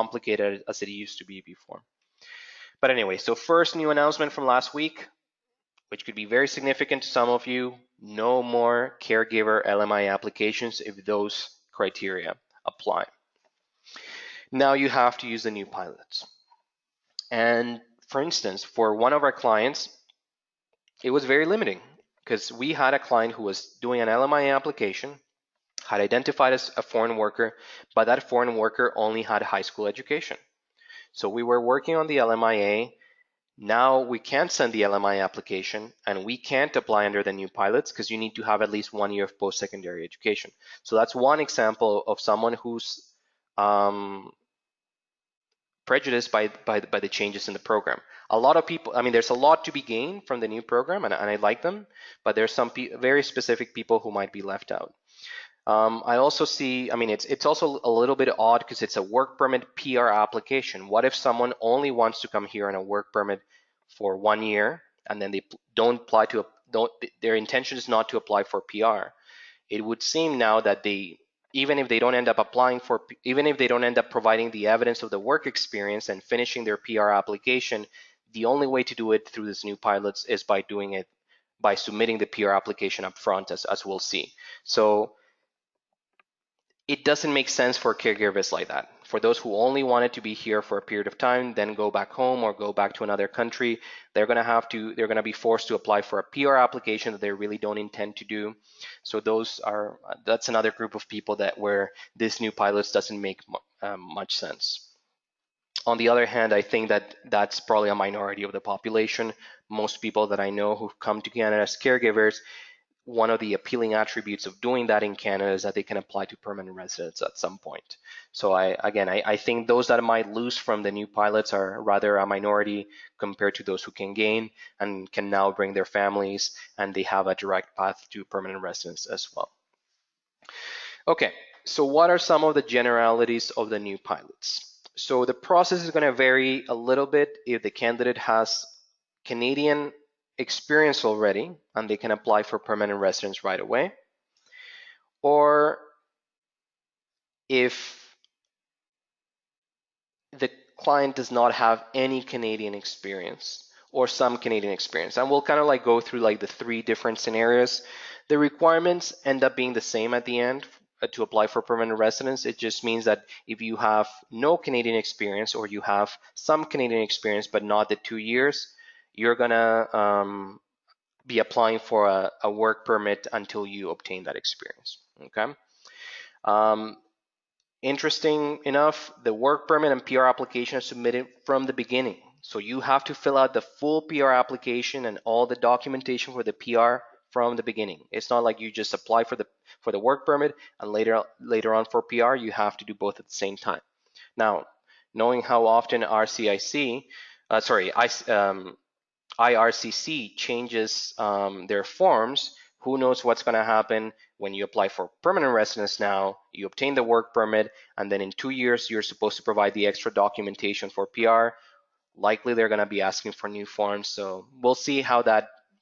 complicated as it used to be before. But anyway, so first new announcement from last week, which could be very significant to some of you: no more caregiver LMI applications if those criteria apply. Now you have to use the new pilots. And for instance, for one of our clients, it was very limiting because we had a client who was doing an LMI application, had identified as a foreign worker, but that foreign worker only had high school education. So we were working on the LMIA. Now we can't send the LMI application and we can't apply under the new pilots because you need to have at least 1 year of post-secondary education. So that's one example of someone who's prejudiced by the changes in the program. A lot of people, I mean, there's a lot to be gained from the new program, and I like them, but there's some very specific people who might be left out. I also see, I mean, it's also a little bit odd because it's a work permit PR application. What if someone only wants to come here on a work permit for 1 year and then they don't apply to, their intention is not to apply for PR? It would seem now that even if they don't end up applying for, even if they don't end up providing the evidence of the work experience and finishing their PR application, the only way to do it through this new pilots is by doing it, by submitting the PR application up front, as we'll see. So it doesn't make sense for caregivers like that. For those who only wanted to be here for a period of time, then go back home or go back to another country, they're going to be forced to apply for a PR application that they really don't intend to do. So that's another group of people where this new pilots doesn't make much sense. On the other hand, I think that's probably a minority of the population. Most people that I know who've come to Canada as caregivers, one of the appealing attributes of doing that in Canada is that they can apply to permanent residence at some point. So I think those that might lose from the new pilots are rather a minority compared to those who can gain and can now bring their families, and they have a direct path to permanent residence as well. Okay, so what are some of the generalities of the new pilots? So the process is going to vary a little bit if the candidate has Canadian experience already and they can apply for permanent residence right away, or if the client does not have any Canadian experience or some Canadian experience. And we'll kind of like go through like the 3 different scenarios. The requirements end up being the same at the end to apply for permanent residence. It just means that if you have no Canadian experience or you have some Canadian experience but not the 2 years, you're gonna be applying for a work permit until you obtain that experience, okay? Interesting enough, the work permit and PR application are submitted from the beginning. So you have to fill out the full PR application and all the documentation for the PR from the beginning. It's not like you just apply for the work permit and later on for PR, you have to do both at the same time. Now, knowing how often IRCC changes their forms, who knows what's going to happen when you apply for permanent residence now, you obtain the work permit, and then in 2 years, you're supposed to provide the extra documentation for PR. Likely they're going to be asking for new forms. So we'll see how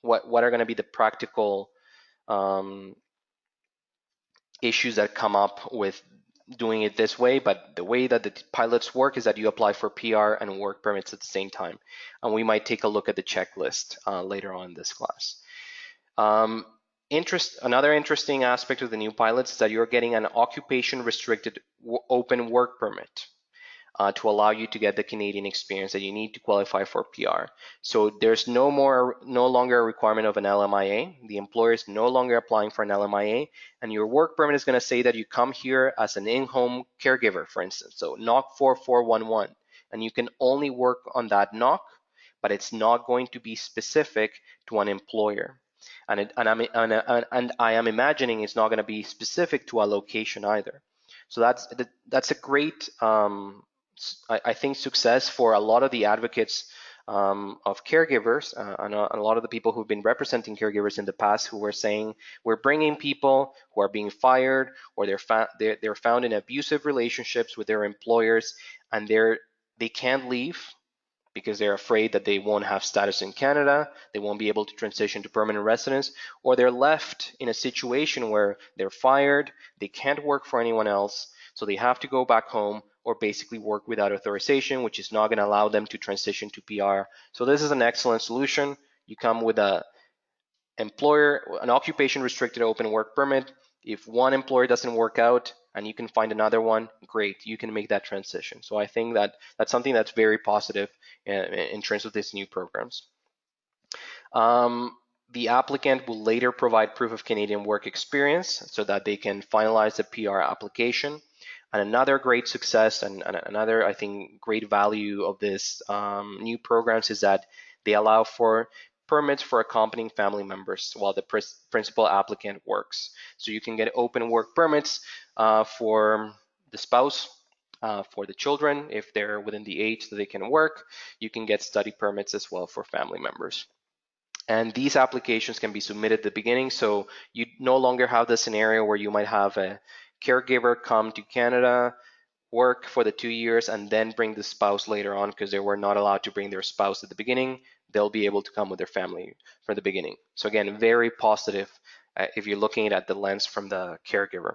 what are going to be the practical issues that come up with doing it this way. But the way that the pilots work is that you apply for PR and work permits at the same time. And we might take a look at the checklist later on in this class. Another interesting aspect of the new pilots is that you're getting an occupation restricted open work permit to allow you to get the Canadian experience that you need to qualify for PR. So there's no longer a requirement of an LMIA. The employer is no longer applying for an LMIA, and your work permit is going to say that you come here as an in-home caregiver, for instance. So NOC 4411, and you can only work on that NOC, but it's not going to be specific to an employer. And I am imagining it's not going to be specific to a location either. So that's a great, I think, success for a lot of the advocates of caregivers and a lot of the people who've been representing caregivers in the past, who were saying we're bringing people who are being fired or they're found in abusive relationships with their employers, and they can't leave because they're afraid that they won't have status in Canada, they won't be able to transition to permanent residence, or they're left in a situation where they're fired, they can't work for anyone else, so they have to go back home, or basically work without authorization, which is not going to allow them to transition to PR. So this is an excellent solution. You come with an occupation restricted open work permit. If one employer doesn't work out and you can find another one, great, you can make that transition. So I think that that's something that's very positive in terms of these new programs. The applicant will later provide proof of Canadian work experience so that they can finalize the PR application. And another great success and another, I think, great value of this new programs is that they allow for permits for accompanying family members while the principal applicant works. So you can get open work permits for the spouse, for the children, if they're within the age that they can work. You can get study permits as well for family members. And these applications can be submitted at the beginning, so you no longer have the scenario where you might have a caregiver come to Canada, work for the 2 years, and then bring the spouse later on because they were not allowed to bring their spouse at the beginning. They'll be able to come with their family from the beginning. So again, very positive if you're looking at the lens from the caregiver.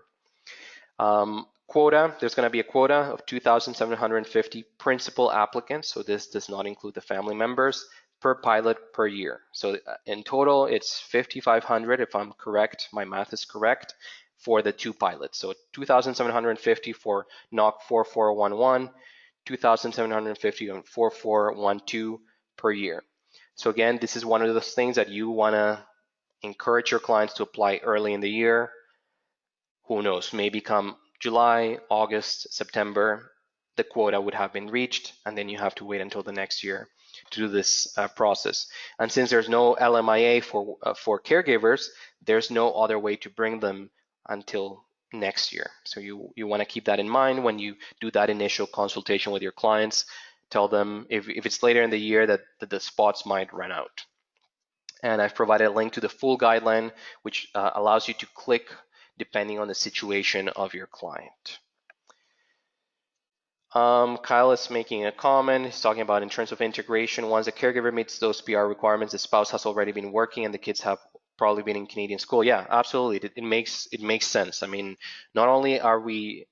Quota, there's going to be a quota of 2,750 principal applicants, so this does not include the family members, per pilot per year. So in total, it's 5,500, if I'm correct, my math is correct, for the 2 pilots. So 2,750 for NOC 4411, 2,750 on 4412 per year. So again, this is one of those things that you want to encourage your clients to apply early in the year. Who knows, maybe come July, August, September, the quota would have been reached, and then you have to wait until the next year to do this process. And since there's no LMIA for caregivers, there's no other way to bring them until next year. So you want to keep that in mind when you do that initial consultation with your clients. Tell them if it's later in the year that the spots might run out. And I've provided a link to the full guideline, which allows you to click depending on the situation of your client. Kyle is making a comment. He's talking about in terms of integration, once the caregiver meets those PR requirements, the spouse has already been working and the kids have probably been in Canadian school. Yeah, absolutely. It makes sense. I mean, not only are we,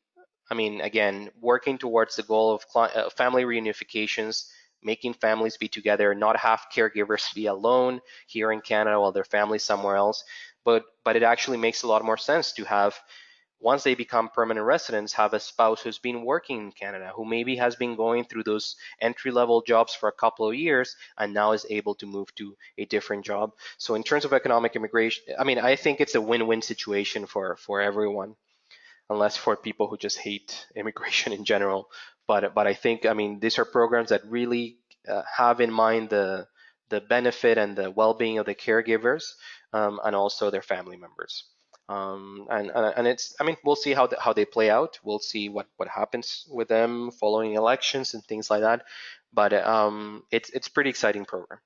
again, working towards the goal of family reunifications, making families be together, not have caregivers be alone here in Canada while their family's somewhere else, but it actually makes a lot more sense to have, once they become permanent residents, have a spouse who's been working in Canada, who maybe has been going through those entry-level jobs for a couple of years and now is able to move to a different job. So in terms of economic immigration, I think it's a win-win situation for everyone, unless for people who just hate immigration in general. But I think, these are programs that really have in mind the benefit and the well-being of the caregivers and also their family members. And it's, we'll see how they play out. We'll see what happens with them following elections and things like that. But it's pretty exciting program.